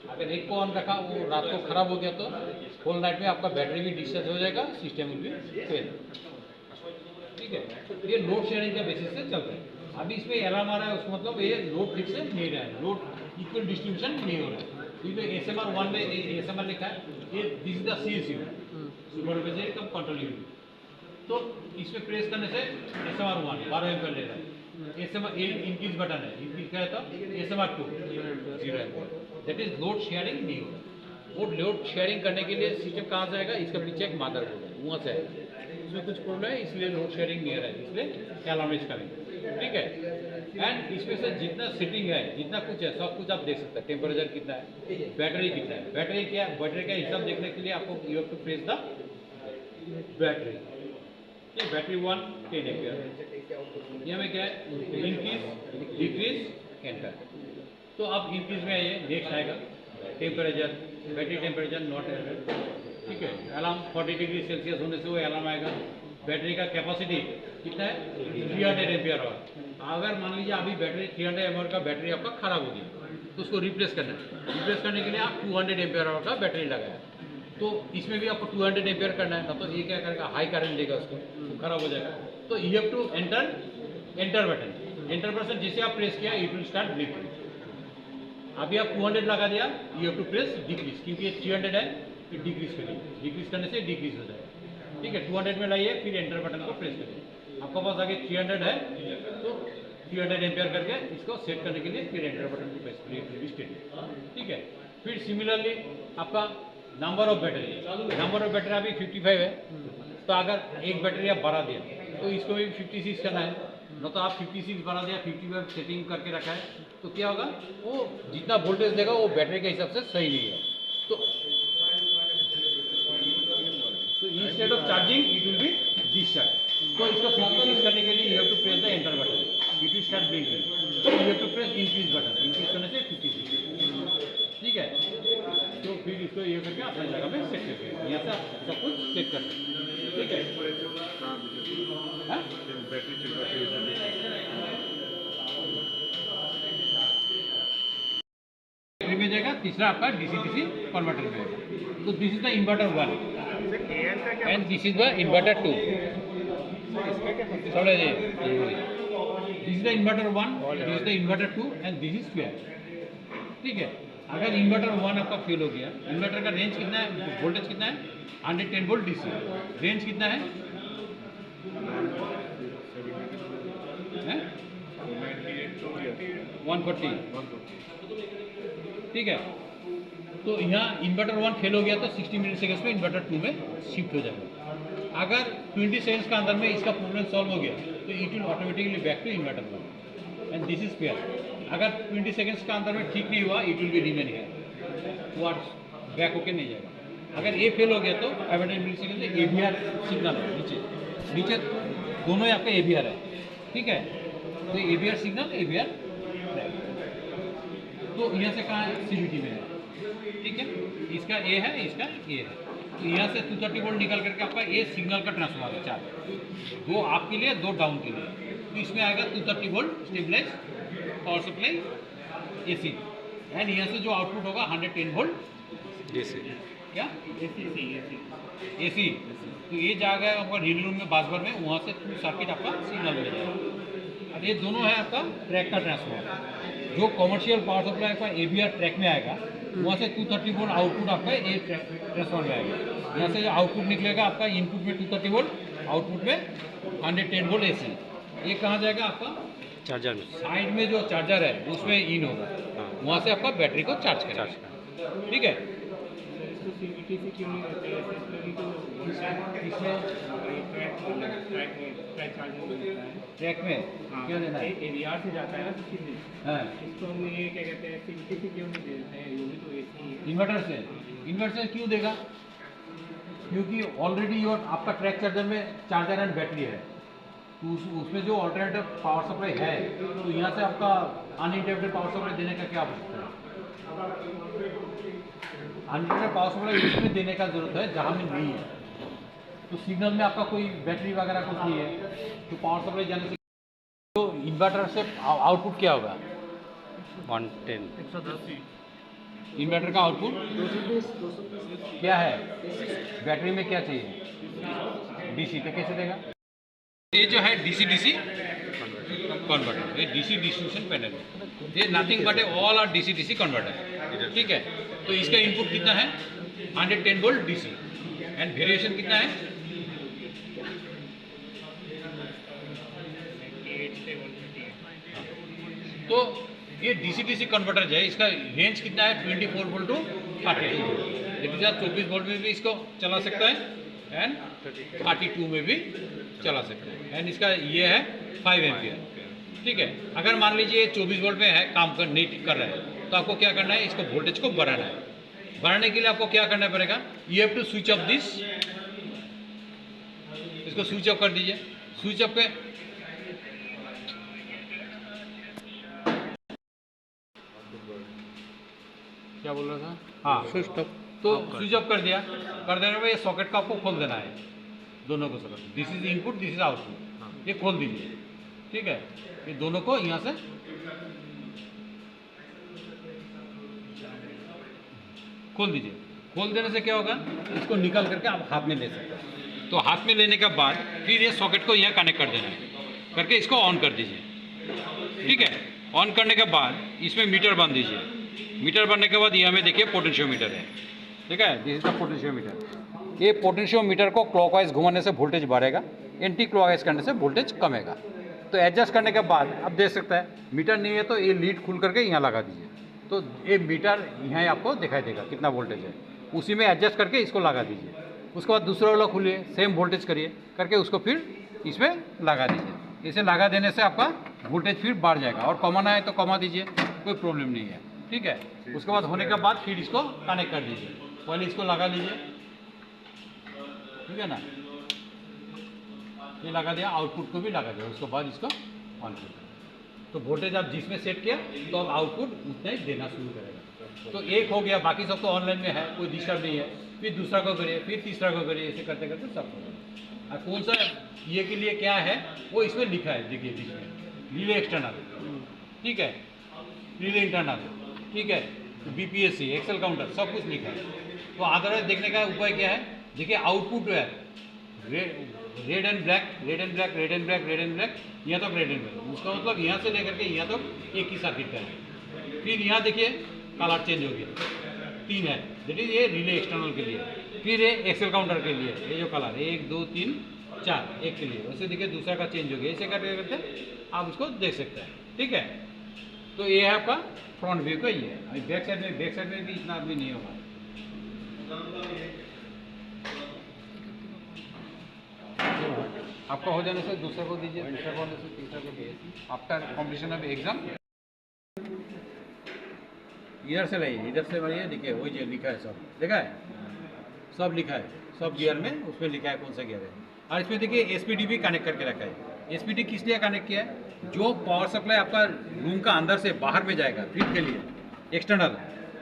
अगर एक को ऑन रखा वो रात को खराब हो गया तो होल नाइट में आपका बैटरी भी डिस्चार्ज हो जाएगा, सिस्टम भी फेल। ठीक है, ये लोड शेयरिंग के बेसिस से चल रहा है। अभी इसमें अलार्म आ रहा है, उसका मतलब ये लोड ठीक से नहीं रहा है, लोड इक्वल डिस्ट्रीब्यूशन नहीं हो रहा है। क्योंकि SMR 1 में SMR लिखा है, ये this is the CSU, supervisory come control unit. तो इसमें प्रेस करने से SMR 1 12 एम्पीयर ले रहा है, SMR इंक्रीज बटन है, इंक्रीज क्या है तो SMR 2 0 ampere, that is load sharing नहीं हो रहा। वो लोड शेयरिंग करने के लिए सिस्टम कहाँ से आएगा, इसका पीछे एक मदरबोर्ड है, वहाँ से आएगा। इसमें कुछ प्रॉब्लम है, इसलिए लोड शेयरिंग नहीं आ रहा है, इसलिए अलार्म इज करेंगे। ठीक है, एंड इसमें से जितना सेटिंग है, जितना कुछ है, सब कुछ आप देख सकते हैं। टेम्परेचर कितना है, बैटरी कितना है, बैटरी क्या है, बैटरी का हिसाब देखने के लिए आपको you have to press the battery. Battery 1 10 ampere, यहाँ में क्या है, इंक्रीज डिक्रीज एंटर। तो अब इंक्रीज में आइए, नेक्स्ट आएगा temperature, battery temperature not error. ठीक है, अलार्म 40 डिग्री सेल्सियस होने से वो अलार्म आएगा। बैटरी का कैपेसिटी कितना है, 300 एम्पीयर आवर। अगर मान लीजिए अभी बैटरी 300 एम्पीयर का बैटरी आपका खराब हो गया तो उसको रिप्लेस करना है। रिप्लेस करने के लिए आप 200 एम्पीयर आवर का बैटरी लगाया, तो इसमें भी आपको 200 एम्पीयर करना है ना, तो ये क्या करेगा, हाई करंट देगा उसको, तो खराब हो जाएगा। तो you have to enter button, enter button जैसे आप प्रेस किया इट विल स्टार्ट ब्लिंकिंग। अभी आप 200 लगा दिया, you have to press decrease, क्योंकि ये 300 है, फिर डिक्रीज करिए, डिक्रीज करने से डिक्रीज हो जाएगा। ठीक है, 200 में लाइए, फिर एंटर बटन को प्रेस करिए। आपके पास आगे 300 है, तो 300 एम्पीयर करके इसको सेट करने के लिए फिर एंटर बटन को प्रेस करिए, स्टेडी। ठीक है, फिर सिमिलरली आपका नंबर ऑफ बैटरी अभी 55 है, तो अगर एक बैटरी आप बढ़ा दिया तो इसको भी 56 करना है, न तो आप 56 बढ़ा दिया, 55 सेटिंग करके रखा है, तो क्या होगा, वो जितना वोल्टेज देगा वो बैटरी के हिसाब से सही नहीं है। तो instead of charging it will be discharge. तो इसको 56 करने के लिए you have to press the enter button, it will start blinking. तो you have to press increase button, increase करने से 56। ठीक है, तो फिर इसको ये करके अपने जगह में सेट करके यहाँ से सब कुछ सेट कर सकते हैं। ठीक है, बैटरी में जाएगा, तीसरा आपका डीसी कन्वर्टर में आएगा। तो this is the inverter 1 and this is the inverter 2। समझ लीजिए, this is the inverter 1, this is the inverter 2 and this is square. ठीक है, अगर इन्वर्टर 1 आपका फेल हो गया, इन्वर्टर का रेंज कितना है, वोल्टेज कितना है, 110 वोल्ट डीसी, रेंज कितना है, 140। ठीक है, तो यहाँ इन्वर्टर 1 फेल हो गया तो 60 मिनट सेकेंड्स में इन्वर्टर 2 में शिफ्ट हो जाएगा। अगर 20 सेकेंड्स का अंदर में इसका प्रॉब्लम सॉल्व हो गया तो it will automatically back to inverter 1 and this is fair. अगर 20 सेकेंड्स का अंदर में ठीक नहीं हुआ it will be remain here, वो बैक होके नहीं जाएगा। अगर ये फेल हो गया तो 500 मिली सेकेंड से AVR सिग्नल है, नीचे दोनों ही आपका AVR है। ठीक है, तो AVR सिग्नल, AVR, तो यहाँ से कहाँ है, CVT में है। ठीक है, इसका A है, इसका A है, तो यहाँ से 230 वोल्ट निकल करके आपका A सिग्नल का ट्रांसफार्मर है, 4, 2 अप के लिए 2 डाउन के लिए। तो इसमें आएगा 230 volt stabilize power supply AC, and यहाँ से जो आउटपुट होगा 110 वोल्ट DC, क्या AC। तो ये जाएगा आपका रील रूम में बासबर में, वहाँ से 2 सर्किट आपका सिग्नल मिल जाएगा। अब ये दोनों है आपका ट्रैक का ट्रांसफार्मर, जो कमर्शियल पावर सप्लाई का AVR ट्रैक में आएगा, वहाँ से 230 वोल्ट आउटपुट आपका ये ट्रांसफार्मर में आएगा। यहाँ से जो आउटपुट निकलेगा आपका, इनपुट में 230 वोल्ट, आउटपुट में 110 वोल्ट AC। ये कहाँ जाएगा आपका, चार्जर में, साइड में जो चार्जर है उसमें इन होगा, वहाँ से आपका बैटरी को चार्ज करेगा। ठीक है, CVT से क्यों नहीं रहता है, ट्रैक में क्यों देना है, AVR से जाता है ना, इसको हम ये क्या कहते हैं, CVT से क्यों नहीं देते हैं, ये भी तो AC इन्वर्टर से क्यों देगा, क्योंकि ऑलरेडी आपका ट्रैक चार्जर में चार्जर एंड बैटरी है, तो उसमें जो ऑल्टरनेटिव पावर सप्लाई है, तो यहाँ से आपका अनइंटरप्टेड पावर सप्लाई देने का क्या आवश्यकता है, अनलिमिटेड पावर सप्लाई उसमें देने का जरूरत है जहाँ में नहीं है। तो सिग्नल में आपका कोई बैटरी वगैरह कुछ नहीं है, तो पावर सप्लाई जाने से तो इन्वर्टर से आउटपुट क्या होगा, 110, इन्वर्टर का आउटपुट क्या है, बैटरी में क्या चाहिए, डीसी, तो कैसे देगा? ये जो है डीसी डीसी कन्वर्टर, ये डीसी डिस्ट्रीब्यूशन पैनल, ये nothing but all are DC DC converter, ठीक है। तो इसका इनपुट कितना है 110 वोल्ट डीसी एंड वेरिएशन कितना है, तो ये डीसी डीसी कन्वर्टर जो है इसका रेंज कितना है 24 वोल्ट टू 32 वोल्ट, लेकिन 24 वोल्ट में भी इसको चला सकता है एंड 32 में भी चला सकता है, एंड इसका ये है 5 एम्पियर, ठीक है। अगर मान लीजिए 24 वोल्ट में है, काम कर नहीं कर रहा है, तो आपको क्या करना है, इसको वोल्टेज को बढ़ाना है। बढ़ाने के लिए आपको क्या करना पड़ेगा, you have to switch off this, इसको स्विच ऑफ कर दीजिए। स्विच ऑफ पे क्या बोल रहा था, हाँ स्विच ऑफ, तो स्विच ऑफ कर दिया, कर देने में ये सॉकेट का आपको खोल देना है, दोनों को socket, this is input this is output, ये खोल दीजिए, ठीक है। ये दोनों को यहाँ से खोल दीजिए। खोल देने से क्या होगा, इसको निकाल करके आप हाथ में ले सकते हैं। तो हाथ में लेने के बाद फिर ये सॉकेट को यहाँ कनेक्ट कर देना है, करके इसको ऑन कर दीजिए, ठीक है। ऑन करने के बाद इसमें मीटर बांध दीजिए। मीटर बनने के बाद यहाँ में देखिए पोटेंशियोमीटर है, ठीक है, दिस इज द पोटेंशियोमीटर। ये पोटेंशियोमीटर को क्लॉकवाइज घुमाने से वोल्टेज बढ़ेगा, एंटी क्लॉकवाइज करने से वोल्टेज कमेगा। तो एडजस्ट करने के बाद आप देख सकते हैं, मीटर नहीं है तो ये लीड खुल करके यहाँ लगा दीजिए, तो ये मीटर यहाँ आपको दिखाई देगा कितना वोल्टेज है, उसी में एडजस्ट करके इसको लगा दीजिए। उसके बाद दूसरा वाला खुलिए, सेम वोल्टेज करिए, करके उसको फिर इसमें लगा दीजिए। इसे लगा देने से आपका वोल्टेज फिर बढ़ जाएगा, और कमाना है तो कमा दीजिए, कोई प्रॉब्लम नहीं है, ठीक है। उसके बाद होने के बाद फिर इसको कनेक्ट कर दीजिए, पहले इसको लगा लीजिए, ठीक है ना, ये लगा दिया, आउटपुट को भी लगा दिया, उसके बाद इसको ऑन कर दिया। तो वोल्टेज आप जिसमें सेट किया तो अब आउटपुट उतना ही देना शुरू करेगा। तो एक हो गया, बाकी सब तो ऑनलाइन में है, कोई डिस्टर्ब नहीं है। फिर दूसरा को करिए, फिर तीसरा को करिए, ऐसे करते करते सब हो गया। और कौन सा ये के लिए क्या है वो इसमें लिखा है, देखिए बीच में रिले एक्सटर्नल, ठीक है, रिले इंटरनल, ठीक है, बीपीएससी, एक्सेल काउंटर, सब कुछ लिखा है। तो अदरवाइज देखने का उपाय क्या है, देखिए आउटपुट है red and black, red and black, red and black, red and black, यहाँ तक रेड एंड ब्लैक, उसका मतलब यहाँ से लेकर के यहाँ तक एक ही सर्किट का है। फिर यहाँ देखिए कलर चेंज हो गया, 3 है, दैट इज ये रिले एक्सटर्नल के लिए। फिर ये एक्सेल काउंटर के लिए, ये जो कलर 1 2 3 4 एक के लिए, वैसे देखिए दूसरा का चेंज हो गया, ऐसे करते करते आप उसको देख सकते हैं, ठीक है। तो ये है आपका फ्रंट व्यू का, ये है। अभी बैक साइड में भी इतना आदमी नहीं होगा। आपका हो जाने से दूसरे को दीजिए, दूसरे को होने से तीसरे को दीजिए, आफ्टर कॉम्प्लीशन ऑफ एग्जाम। इधर से लाइए, इधर से लाइए, देखिए वही जो लिखा है सब, देखा है, सब लिखा है, सब गियर में उसमें लिखा है कौन सा गियर है। और इसमें देखिए एसपीडी भी कनेक्ट करके रखा है। एसपीडी किस लिए कनेक्ट किया है, जो पावर सप्लाई आपका रूम का अंदर से बाहर में जाएगा फीड के लिए एक्सटर्नल,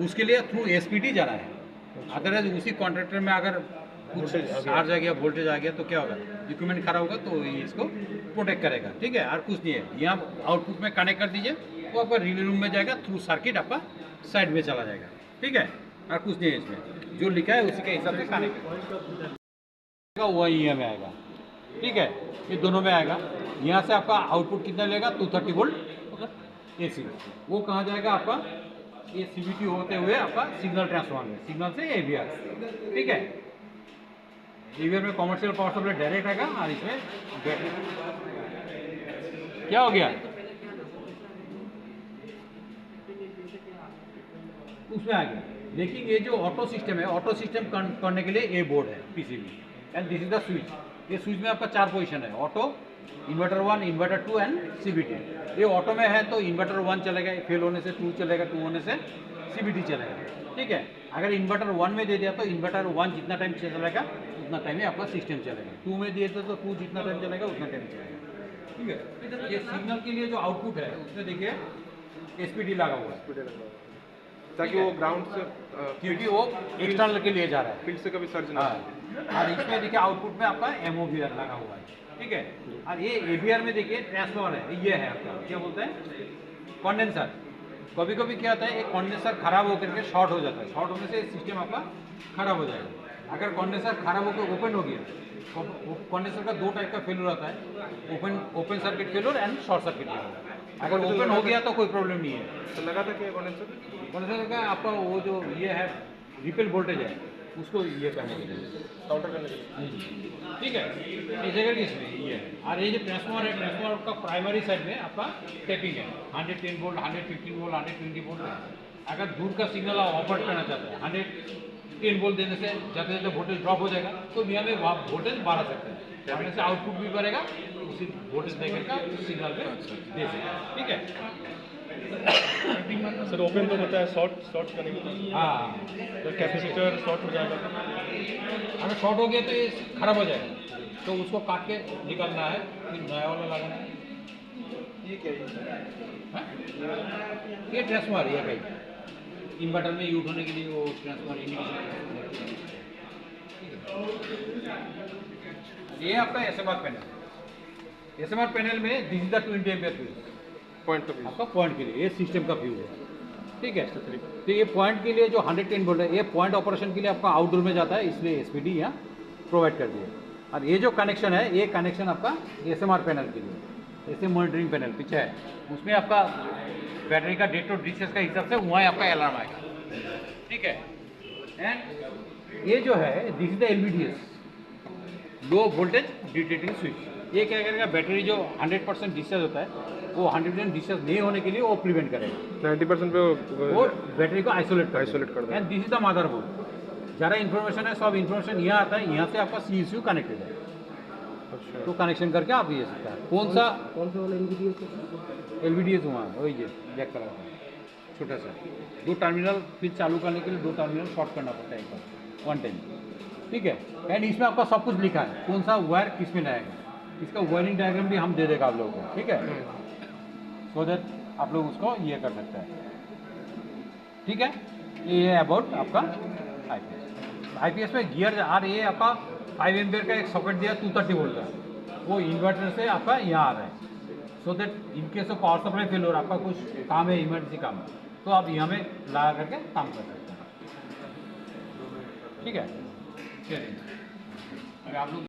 उसके लिए थ्रू एसपीडी जाना है। अदरवाइज उसी कॉन्ट्रैक्टर में अगर कुछ चार्ज आ गया, वोल्टेज आ गया तो क्या होगा, इक्विपमेंट खराब होगा, तो ये इसको प्रोटेक्ट करेगा, ठीक है। और कुछ नहीं है, यहाँ आउटपुट में कनेक्ट कर दीजिए, वो आपका रिले रूम में जाएगा, थ्रू सर्किट आपका साइड में चला जाएगा, ठीक है। और कुछ नहीं है इसमें, जो लिखा है उसी के हिसाब से कनेक्ट वही यहाँ में आएगा, ठीक है। ये दोनों में आएगा। यहाँ से आपका आउटपुट कितना लेगा, 230 वोल्ट AC, वो कहाँ जाएगा आपका, ये CVT होते हुए आपका सिग्नल ट्रांसफॉर्मर में, सिग्नल से AVR, ठीक है। AVR में कॉमर्शियल पावर सप्लाई डायरेक्ट आएगा, और इसमें बैटरी क्या हो गया, उसमें आ गया। लेकिन ये जो ऑटो सिस्टम है, ऑटो सिस्टम करने के लिए ये बोर्ड है PCB, and this is the switch. ये स्विच में आपका 4 पोजीशन है, auto, inverter 1, inverter 2 and CVT। ये ऑटो में है तो इन्वर्टर 1 चलेगा, फेल होने से 2 चलेगा, 2 होने से CVT चलेगा, ठीक है। अगर इन्वर्टर 1 में दे दिया तो इन्वर्टर 1 जितना टाइम चलेगा उतना टाइम ही आपका सिस्टम चलेगा। 2 में दिए तो 2 जितना टाइम चलेगा उतना टाइम चलेगा, ठीक है। ये सिग्नल के लिए जो आउटपुट है उसमें देखिए SPD लगा हुआ है, ताकि वो ग्राउंड से क्योंकि वो एक्सटर्नल के लिए जा रहा है, फील्ड से कभी सर्ज ना हो। और इसमें देखिए आउटपुट में आपका MOVR लगा हुआ है, ठीक है। और ये AVR में देखिए ट्रांसफार्मर है, ये है आपका क्या बोलते हैं, कंडेंसर, कभी कभी क्या होता है, एक कंडेंसर खराब होकर के शॉर्ट हो जाता है, शॉर्ट होने से सिस्टम आपका खराब हो जाएगा। अगर कंडेंसर खराब होकर ओपन हो गया, कंडेंसर का दो टाइप का फेल्योर आता है, open circuit failure and short circuit failure. अगर ओपन हो गया तो कोई प्रॉब्लम नहीं है। तो लगा था कि कंडेंसर कंडेंसर का आपका वो जो ये है रिपेल वोल्टेज है, उसको ये करने के लिए, काउंटर करने के लिए। ठीक है, इस जगह की इसमें ये है। और ये जो ट्रांसफार्मर है, ट्रांसफार्मर का प्राइमरी साइड में आपका टेपिंग है, 110 वोल्ट, 115 वोल्ट, 120 वोल्ट है। अगर दूर का सिग्नल आप ऑपरेट करना चाहते हैं, 110 वोल्ट देने से जाते जाते वोल्टेज ड्रॉप हो जाएगा, तो यहाँ में वोल्टेज बढ़ा सकते हैं, बढ़ने से आउटपुट भी बढ़ेगा, उसी वोल्टेज देकर का सिग्नल पे दे सकते हैं। ठीक है, सर ओपन तो होता है, शॉर्ट का नहीं होता। हाँ, तो कैपेसिटर शॉर्ट हो जाएगा। अगर शॉर्ट हो गया तो ये खराब हो जाएगा, तो उसको काट के निकालना है, फिर नया वाला लगाना है। ये क्या है? हाँ? ये ट्रांसफार्मर ये भाई इन्वर्टर में यूज होने के लिए वो ट्रांसफार्मर इंडिकेशन। ये आपका एसएमआर पैनल, एसएमआर पैनल में this is the 20 ampere fuse, point का आपका पॉइंट के लिए, ये सिस्टम का फ्यूज है। ठीक है, तो ये पॉइंट के लिए जो 110 वोल्ट है, ये पॉइंट ऑपरेशन के लिए आपका आउटडोर में जाता है, इसलिए एसपीडी यहाँ प्रोवाइड कर दिया। और ये जो कनेक्शन है, ये कनेक्शन आपका एसएमआर पैनल के लिए, ऐसे मॉनिटरिंग पैनल पीछे है, उसमें आपका बैटरी का डेट और डिस्टेंस का हिसाब से वहाँ आपका अलार्म आएगा। ठीक है, एंड ये जो है this is the LVDS, low voltage detecting switch. ये क्या करेगा, बैटरी जो 100% डिस्चार्ज होता है, वो 100% डिस्चार्ज नहीं होने के लिए वो प्रिवेंट करेगा, 90% पे वो बैटरी को आइसोलेट कर देगा। And this is the motherboard. ज़्यादा इन्फॉर्मेशन है, सब इन्फॉर्मेशन यहाँ आता है, यहाँ से आपका CSU कनेक्टेड है, अच्छा। तो कनेक्शन करके आप ये सकते हैं। कौन सा वाला एलवीडीएस वहाँ वही है, ब्लैक कलर का छोटा सा, दो टर्मिनल फिर चालू करने के लिए दो टर्मिनल शॉर्ट करना पड़ता है एक बार 1 टाइम। ठीक है, एंड इसमें आपका सब कुछ लिखा है, कौन सा वायर किस में लगाएगा, इसका वायरिंग डायग्राम भी हम दे देगा आप लोगों को। ठीक है, सो दैट आप लोग उसको ये कर सकते हैं। ठीक है, ये है अबाउट आपका आईपीएस में गियर। और ये आपका 5 एम्पियर का एक सॉकेट दिया 230 वोल्ट का, वो इन्वर्टर से आपका यहाँ आ रहा है, so that in case of power supply failure, आपका कुछ काम है, इमरजेंसी काम है, तो आप यहाँ में लगा करके काम कर सकते हैं। ठीक है, चलिए, अगर आप लोग